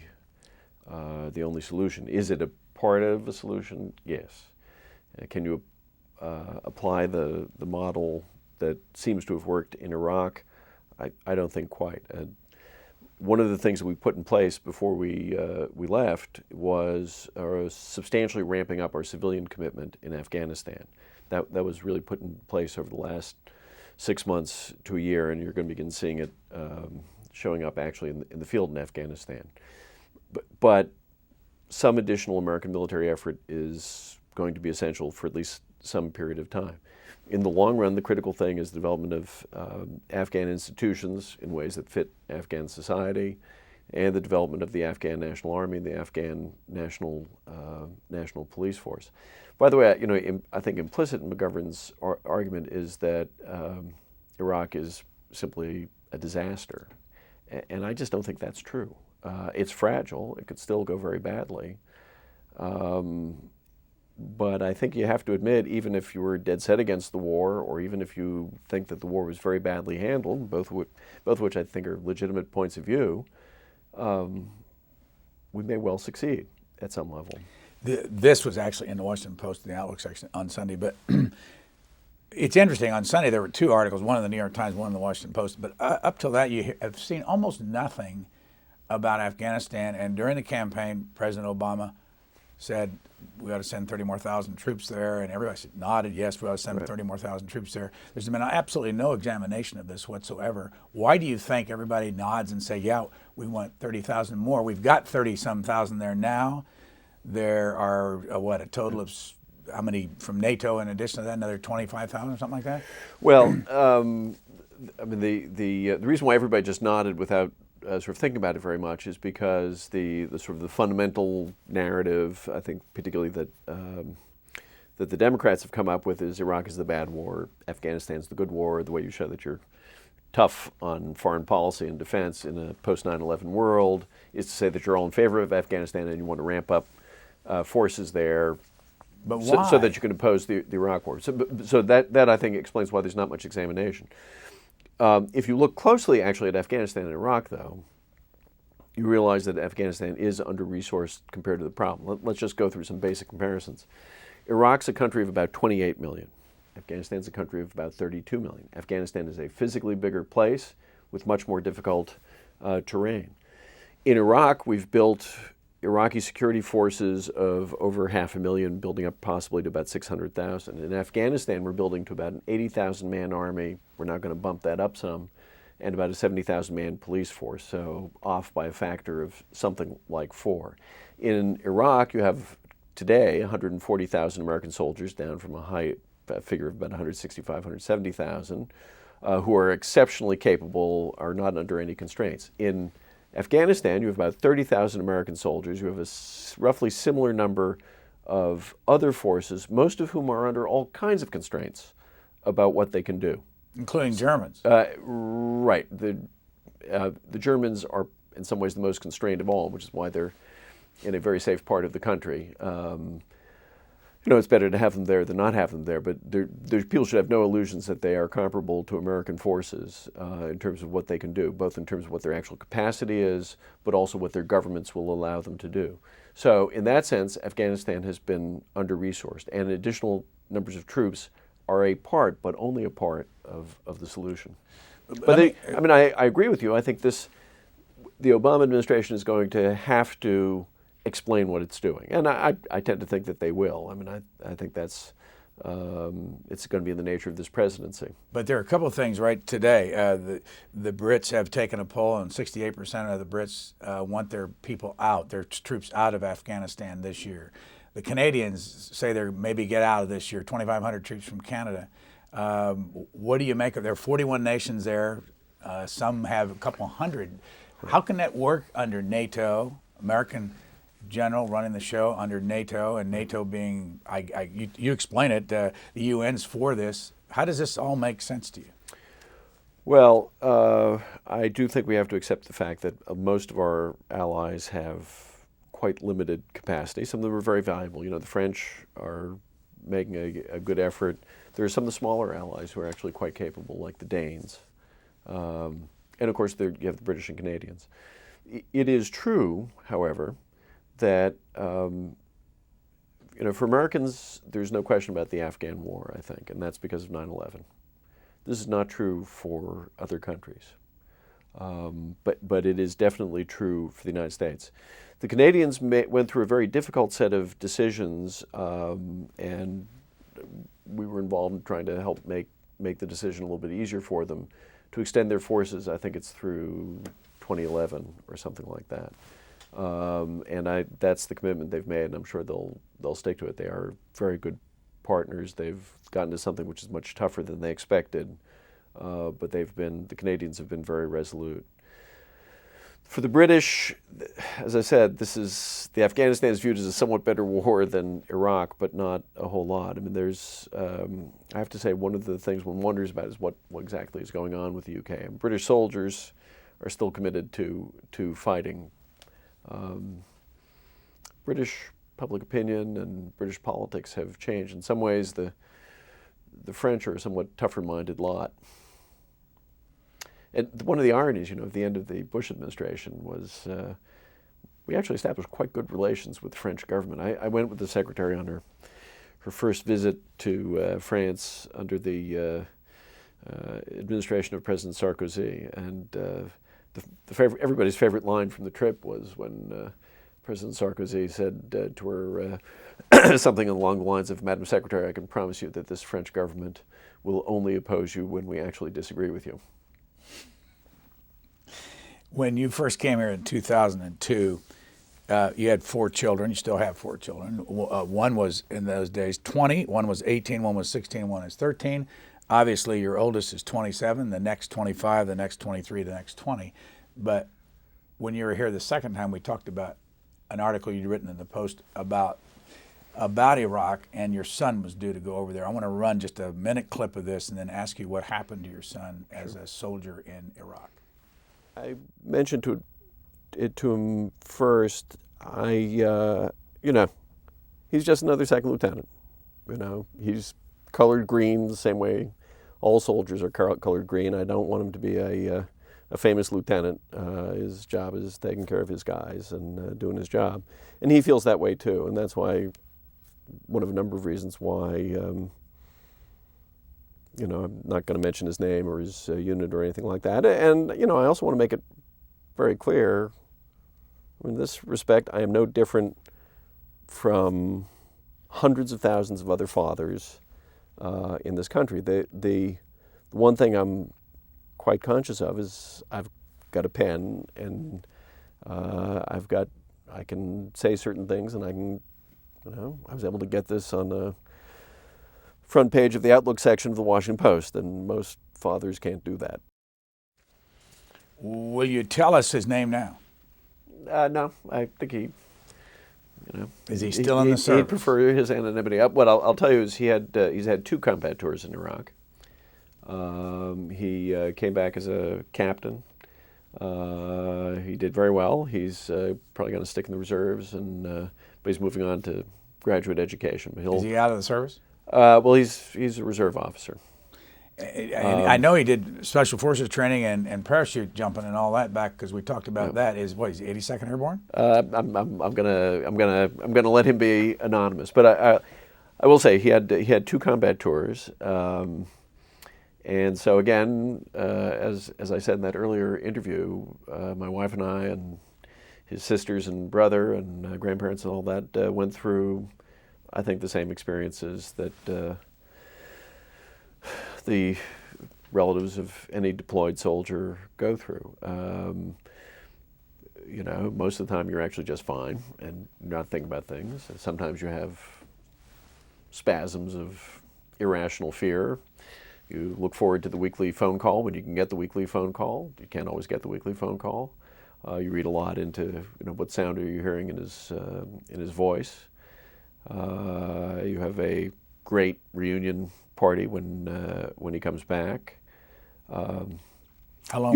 only solution. Is it a part of a solution? Yes. Can you apply the model that seems to have worked in Iraq? I don't think quite. One of the things that we put in place before we left was substantially ramping up our civilian commitment in Afghanistan. That was really put in place over the last 6 months to a year, and you're going to begin seeing it showing up actually in the field in Afghanistan. But some additional American military effort is going to be essential for at least some period of time. In the long run, the critical thing is the development of Afghan institutions in ways that fit Afghan society, and the development of the Afghan National Army and the Afghan National Police Force. By the way, you know, I think implicit in McGovern's argument is that Iraq is simply a disaster, and I just don't think that's true. It's fragile. It could still go very badly. But I think you have to admit, even if you were dead set against the war, or even if you think that the war was very badly handled, both of which I think are legitimate points of view, we may well succeed at some level.
This was actually in the Washington Post, the Outlook section on Sunday, but it's interesting. On Sunday, there were two articles, one in the New York Times, one in the Washington Post, but up till that, you have seen almost nothing about Afghanistan. And during the campaign, President Obama said we ought to send 30 more thousand troops there, and everybody nodded, yes, we ought to send 30 more thousand troops there. There's been absolutely no examination of this whatsoever. Why do you think everybody nods and say, yeah, we want 30,000 more? We've got 30-some thousand there now. There are, a total of how many from NATO in addition to that? Another 25,000 or something like that?
Well, I mean, the reason why everybody just nodded without sort of thinking about it very much is because the sort of the fundamental narrative, I think, particularly that that the Democrats have come up with is Iraq is the bad war, Afghanistan's the good war. The way you show that you're tough on foreign policy and defense in a post 9/11 world is to say that you're all in favor of Afghanistan and you want to ramp up forces there.
But why?
So that you can oppose the Iraq war. So that I think explains why there's not much examination. If you look closely, actually, at Afghanistan and Iraq, though, you realize that Afghanistan is under-resourced compared to the problem. Let's just go through some basic comparisons. Iraq's a country of about 28 million. Afghanistan's a country of about 32 million. Afghanistan is a physically bigger place with much more difficult terrain. In Iraq, we've built Iraqi security forces of over 500,000, building up possibly to about 600,000. In Afghanistan, we're building to about an 80,000 man army. We're now going to bump that up some, and about a 70,000 man police force, so off by a factor of something like 4. In Iraq, you have today 140,000 American soldiers, down from a high figure of about 165, 170,000, who are exceptionally capable, are not under any constraints. In Afghanistan, you have about 30,000 American soldiers. You have a roughly similar number of other forces, most of whom are under all kinds of constraints about what they can do.
Including Germans.
Right. The Germans are in some ways the most constrained of all, which is why they're in a very safe part of the country. It's better to have them there than not have them there, but people should have no illusions that they are comparable to American forces in terms of what they can do, both in terms of what their actual capacity is, but also what their governments will allow them to do. So in that sense, Afghanistan has been under-resourced, and additional numbers of troops are a part, but only a part, of the solution. But I agree with you. I think the Obama administration is going to have to explain what it's doing, and I tend to think that they will. I mean, I think that's it's going to be in the nature of this presidency.
But there are a couple of things right today. The Brits have taken a poll, and 68% of the Brits want their people out, their troops out of Afghanistan this year. The Canadians say they're maybe get out of this year, 2,500 troops from Canada. What do you make of there? 41 nations there. Some have a couple hundred. How can that work under NATO, American general running the show under NATO, and NATO being, you explain it, the UN's for this. How does this all make sense to you?
Well, I do think we have to accept the fact that most of our allies have quite limited capacity. Some of them are very valuable. The French are making a good effort. There are some of the smaller allies who are actually quite capable, like the Danes. And of course, you have the British and Canadians. It is true, however, that for Americans, there's no question about the Afghan war, I think, and that's because of 9/11. This is not true for other countries, but it is definitely true for the United States. The Canadians went through a very difficult set of decisions, and we were involved in trying to help make the decision a little bit easier for them to extend their forces. I think it's through 2011 or something like that. And that's the commitment they've made, and I'm sure they'll stick to it. They are very good partners. They've gotten to something which is much tougher than they expected, but the Canadians have been very resolute. For the British, as I said, the Afghanistan is viewed as a somewhat better war than Iraq, but not a whole lot. I mean, I have to say, one of the things one wonders about is what exactly is going on with the UK. And British soldiers are still committed to fighting. British public opinion and British politics have changed. In some ways, the French are a somewhat tougher-minded lot. And one of the ironies, at the end of the Bush administration was we actually established quite good relations with the French government. I went with the secretary on her first visit to France under the administration of President Sarkozy, and everybody's favorite line from the trip was when President Sarkozy said to her something along the lines of, "Madam Secretary, I can promise you that this French government will only oppose you when we actually disagree with you."
When you first came here in 2002, You had 4 children. You still have 4 children. One was, in those days, 20. One was 18. One was 16. One is 13. Obviously, your oldest is 27. The next 25. The next 23. The next 20. But when you were here the second time, we talked about an article you'd written in the Post about Iraq, and your son was due to go over there. I want to run just a minute clip of this and then ask you what happened to your son as a soldier in Iraq.
I mentioned it to him first. He's just another second lieutenant. He's colored green the same way all soldiers are colored green. I don't want him to be a famous lieutenant. His job is taking care of his guys and doing his job. And he feels that way too, and that's why, one of a number of reasons why, I'm not going to mention his name or his unit or anything like that. And, I also want to make it very clear, in this respect, I am no different from hundreds of thousands of other fathers in this country. The one thing I'm quite conscious of is I've got a pen, and I can say certain things, and I was able to get this on the front page of the Outlook section of the Washington Post, and most fathers can't do that.
Will you tell us his name now?
No, I think he,
is he still in the service?
He'd prefer his anonymity. What I'll tell you is he's had 2 combat tours in Iraq. He came back as a captain. He did very well. He's probably going to stick in the reserves, but he's moving on to graduate education.
Is he out of the service?
Well, he's a reserve officer.
I know he did special forces training and parachute jumping and all that back, because we talked about that. Is he 82nd Airborne?
I'm gonna let him be anonymous, but I will say he had 2 combat tours, and so again, as I said in that earlier interview, my wife and I and his sisters and brother and grandparents and all that went through, I think, the same experiences that the relatives of any deployed soldier go through. Most of the time you're actually just fine and you're not thinking about things. And sometimes you have spasms of irrational fear. You look forward to the weekly phone call when you can get the weekly phone call. You can't always get the weekly phone call. You read a lot into what sound are you hearing in his voice. You have a great reunion party when he comes back.
How long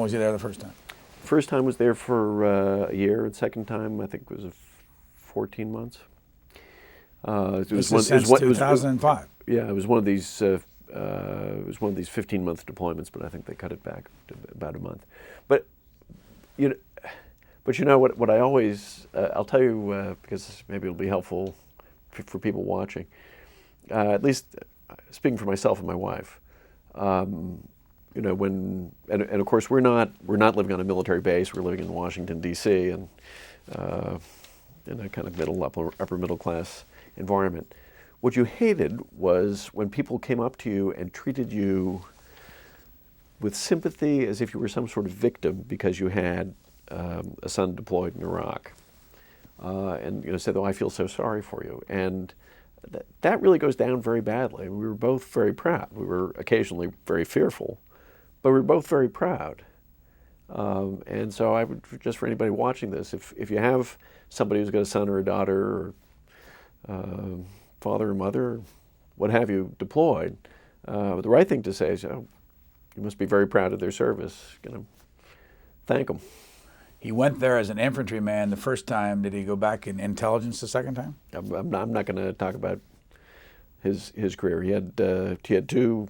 was he there the first time?
First time was there for a year, and second time I think was 14 months.
Since 2005.
Yeah, it was one of these 15-month deployments, but I think they cut it back to about a month. But what I always I'll tell you, because maybe it'll be helpful for people watching. At least speaking for myself and my wife, and of course we're not living on a military base. We're living in Washington D.C. and in a kind of upper middle class environment. What you hated was when people came up to you and treated you with sympathy as if you were some sort of victim because you had a son deployed in Iraq, and said, "Oh, I feel so sorry for you." And that really goes down very badly. We were both very proud. We were occasionally very fearful, but we were both very proud. And so I would, just for anybody watching this, if you have somebody who's got a son or a daughter or father or mother, or what have you, deployed, the right thing to say is, "Oh, you must be very proud of their service. Thank them."
He went there as an infantryman the first time. Did he go back in intelligence the second time?
I'm not going to talk about his career. He had 2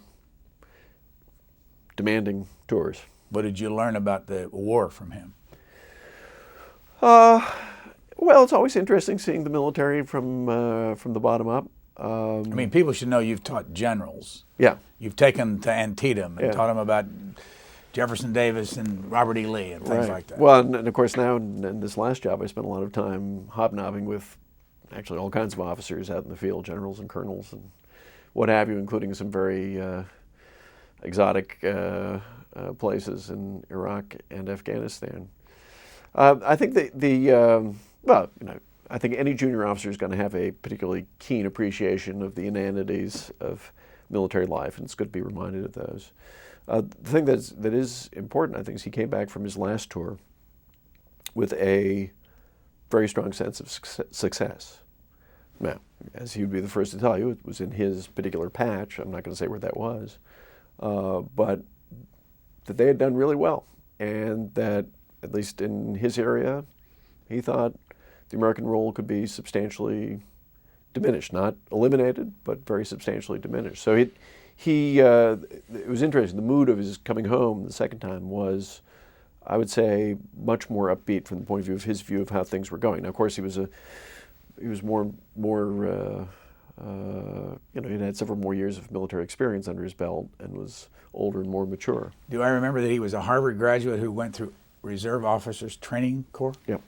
demanding tours.
What did you learn about the war from him?
Well, it's always interesting seeing the military from the bottom up.
People should know you've taught generals.
Yeah.
You've taken to Antietam and
Yeah.
taught them about Jefferson Davis and Robert E. Lee and things like that.
Well, and of course now in this last job, I spent a lot of time hobnobbing with actually all kinds of officers out in the field, generals and colonels and what have you, including some very exotic places in Iraq and Afghanistan. I think well, I think any junior officer is going to have a particularly keen appreciation of the inanities of military life, and it's good to be reminded of those. The thing that is important, I think, is he came back from his last tour with a very strong sense of success. Now, as he would be the first to tell you, it was in his particular patch. I'm not going to say where that was, but that they had done really well, and that, at least in his area, he thought the American role could be substantially diminished, not eliminated, but very substantially diminished. So it was interesting. The mood of his coming home the second time was, I would say, much more upbeat from the point of view of his view of how things were going. Now, of course, he was more he'd had several more years of military experience under his belt and was older and more mature.
Do I remember that he was a Harvard graduate who went through Reserve Officers Training Corps?
Yep.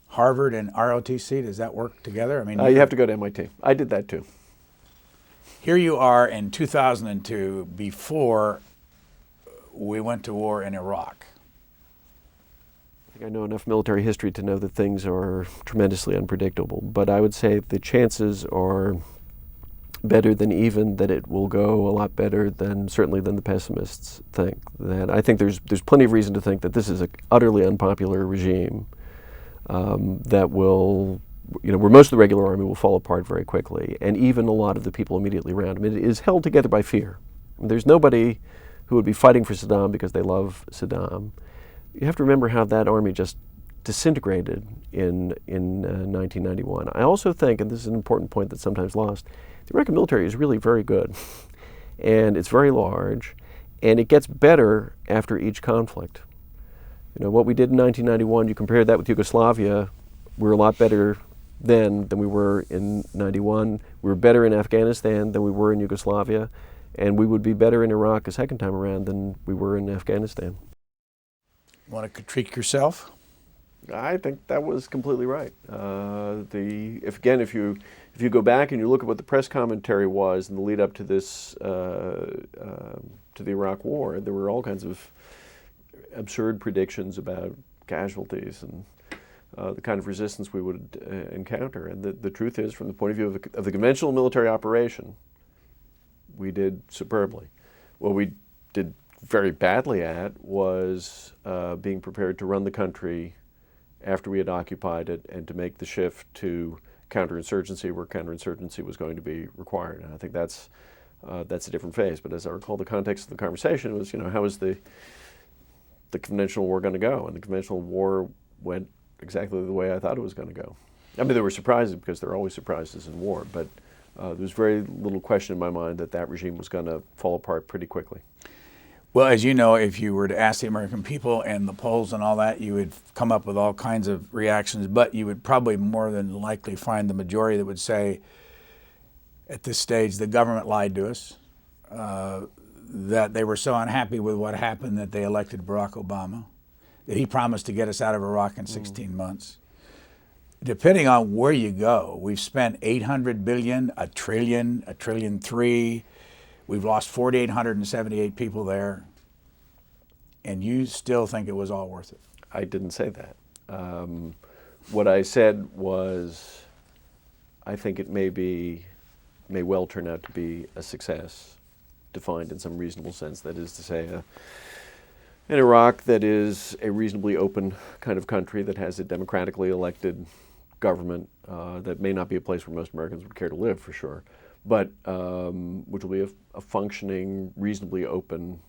Harvard and ROTC, does that work together? I mean,
you have to go to MIT. I did that too.
Here you are in 2002, before we went to war in Iraq.
I think I know enough military history to know that things are tremendously unpredictable, but I would say the chances are better than even that it will go a lot better than certainly than the pessimists think. That I think there's plenty of reason to think that this is an utterly unpopular regime that will, where most of the regular army will fall apart very quickly, and even a lot of the people immediately around him. It is held together by fear. I mean, there's nobody who would be fighting for Saddam because they love Saddam. You have to remember how that army just disintegrated in 1991. I also think, and this is an important point that's sometimes lost, the American military is really very good, and it's very large, and it gets better after each conflict. What we did in 1991, you compare that with Yugoslavia, we were a lot better then than we were in 91. We were better in Afghanistan than we were in Yugoslavia, and we would be better in Iraq a second time around than we were in Afghanistan.
Want to critique yourself?
I think that was completely right. If you go back and you look at what the press commentary was in the lead up to this to the Iraq War, there were all kinds of absurd predictions about casualties and the kind of resistance we would encounter. And the truth is, from the point of view of the conventional military operation, we did superbly. What we did very badly at was being prepared to run the country after we had occupied it and to make the shift to counterinsurgency where counterinsurgency was going to be required. And I think that's a different phase. But as I recall, the context of the conversation was, how is the conventional war going to go? And the conventional war went exactly the way I thought it was going to go. I mean, there were surprises because there are always surprises in war, but there was very little question in my mind that regime was going to fall apart pretty quickly.
Well, as you know, if you were to ask the American people and the polls and all that, you would come up with all kinds of reactions, but you would probably more than likely find the majority that would say, at this stage, the government lied to us, that they were so unhappy with what happened that they elected Barack Obama, that he promised to get us out of Iraq in 16 months. Depending on where you go, we've spent $800 billion, $1 trillion, $1.3 trillion. We've lost 4,878 people there, and you still think it was all worth it?
I didn't say that. What I said was, I think it may well turn out to be a success, defined in some reasonable sense. That is to say, in Iraq, that is a reasonably open kind of country that has a democratically elected government that may not be a place where most Americans would care to live, for sure, but which will be a functioning, reasonably open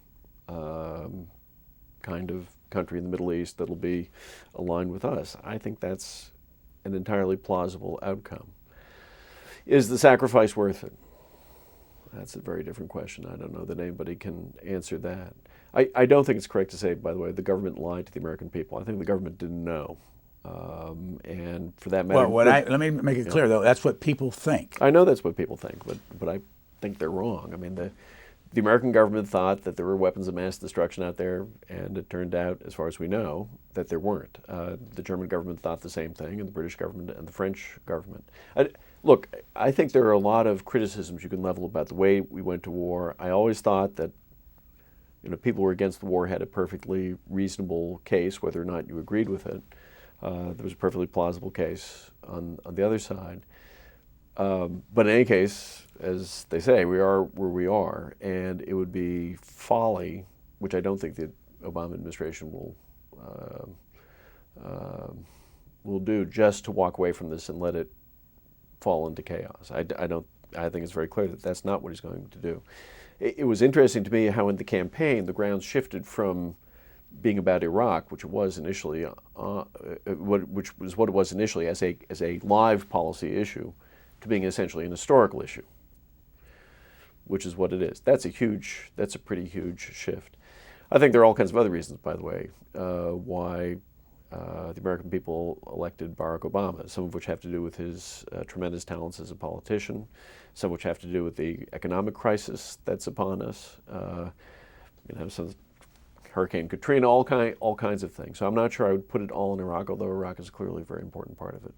kind of country in the Middle East that'll be aligned with us. I think that's an entirely plausible outcome. Is the sacrifice worth it? That's a very different question. I don't know that anybody can answer that. I don't think it's correct to say, by the way, the government lied to the American people. I think the government didn't know. And for that matter...
Well, let me make it clear, though. That's what people think.
I know that's what people think, but I think they're wrong. I mean, the American government thought that there were weapons of mass destruction out there, and it turned out, as far as we know, that there weren't. The German government thought the same thing, and the British government and the French government. Look, I think there are a lot of criticisms you can level about the way we went to war. I always thought that, people who were against the war had a perfectly reasonable case, whether or not you agreed with it. There was a perfectly plausible case on the other side. But in any case, as they say, we are where we are, and it would be folly, which I don't think the Obama administration will do, just to walk away from this and let it fall into chaos. I think it's very clear that that's not what he's going to do. It was interesting to me how in the campaign the grounds shifted from being about Iraq, which it was initially, which was what it was initially as a live policy issue, to being essentially an historical issue, which is what it is. That's a pretty huge shift. I think there are all kinds of other reasons, by the way, why the American people elected Barack Obama, some of which have to do with his tremendous talents as a politician, some of which have to do with the economic crisis that's upon us, some Hurricane Katrina, all kinds of things. So I'm not sure I would put it all in Iraq, although Iraq is clearly a very important part of it.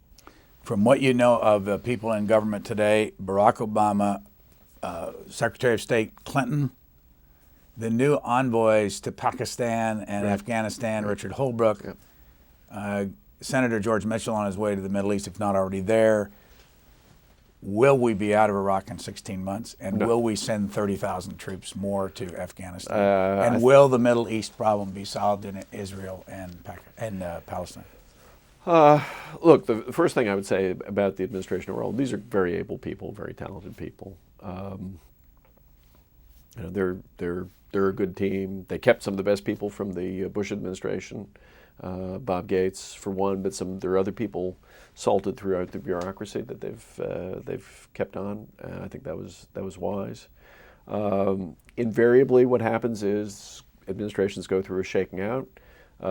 From what you know of people in government today, Barack Obama, Secretary of State Clinton, the new envoys to Pakistan and Afghanistan, Richard Holbrooke, Senator George Mitchell on his way to the Middle East, if not already there. Will we be out of Iraq in 16 months? And will we send 30,000 troops more to Afghanistan? And will the Middle East problem be solved in Israel and Palestine?
Look, the first thing I would say about the administration overall, these are very able people, very talented people. They're a good team. They kept some of the best people from the Bush administration, Bob Gates for one, but there are other people salted throughout the bureaucracy that they've kept on. I think that was wise. Invariably, what happens is administrations go through a shaking out.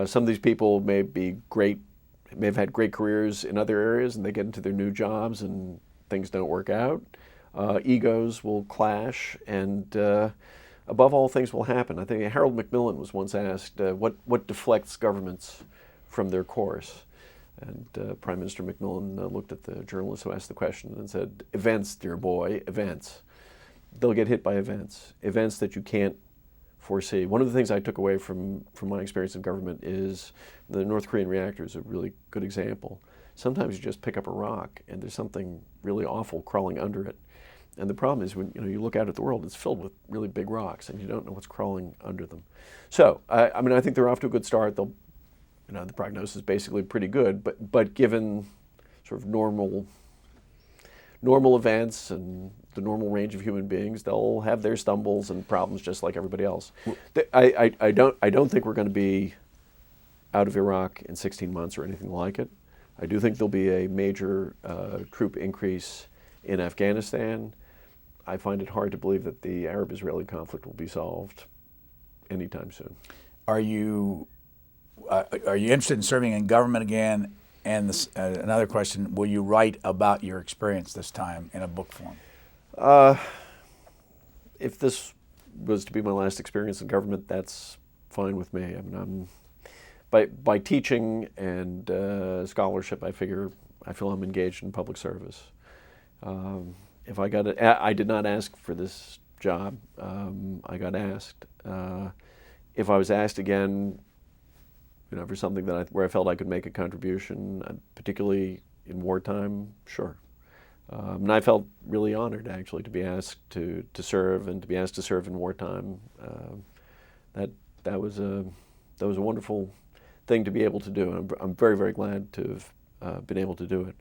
Some of these people may have had great careers in other areas, and they get into their new jobs and things don't work out. Egos will clash, and above all, things will happen. I think Harold Macmillan was once asked, what deflects governments from their course? And Prime Minister Macmillan looked at the journalist who asked the question and said, events, dear boy, events. They'll get hit by events that you can't foresee. One of the things I took away from my experience in government is the North Korean reactor is a really good example. Sometimes you just pick up a rock and there's something really awful crawling under it. And the problem is when you look out at the world, it's filled with really big rocks and you don't know what's crawling under them. So, I think they're off to a good start. The prognosis is basically pretty good, but given sort of normal events and the normal range of human beings, they'll have their stumbles and problems just like everybody else. I don't think we're going to be out of Iraq in 16 months or anything like it. I do think there'll be a major troop increase in Afghanistan. I find it hard to believe that the Arab-Israeli conflict will be solved anytime soon.
Are you interested in serving in government again? And another question, will you write about your experience this time in a book form?
If this was to be my last experience in government, that's fine with me. By teaching and scholarship, I feel I'm engaged in public service. If I got it, I did not ask for this job. I got asked. If I was asked again, for something where I felt I could make a contribution, particularly in wartime, sure. And I felt really honored actually to be asked to serve and to be asked to serve in wartime. That was a wonderful thing to be able to do. And I'm very, very glad to have been able to do it.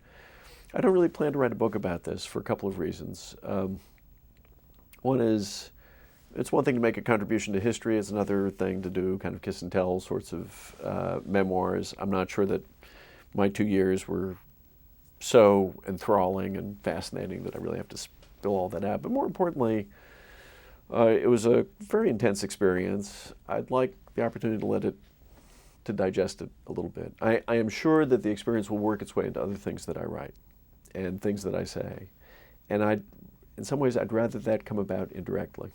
I don't really plan to write a book about this for a couple of reasons. One is, it's one thing to make a contribution to history. It's another thing to do kind of kiss and tell sorts of memoirs. I'm not sure that my 2 years were so enthralling and fascinating that I really have to spill all that out. But more importantly, it was a very intense experience. I'd like the opportunity to digest it a little bit. I am sure that the experience will work its way into other things that I write and things that I say. And in some ways, I'd rather that come about indirectly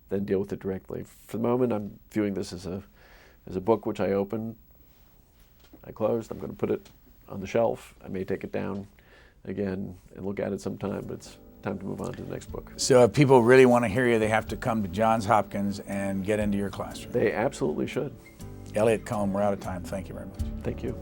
than deal with it directly. For the moment, I'm viewing this as a book which I opened, I closed, I'm going to put it on the shelf. I may take it down again and look at it sometime, but time to move on to the next book.
So if people really want to hear you, they have to come to Johns Hopkins and get into your classroom.
They absolutely should.
Eliot Cohen, we're out of time. Thank you very much.
Thank you.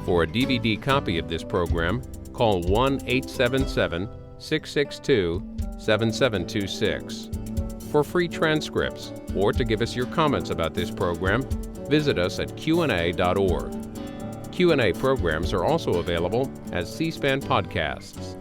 For a DVD copy of this program, call 1-877-662-7726. For free transcripts or to give us your comments about this program, visit us at qna.org. Q&A programs are also available as C-SPAN podcasts.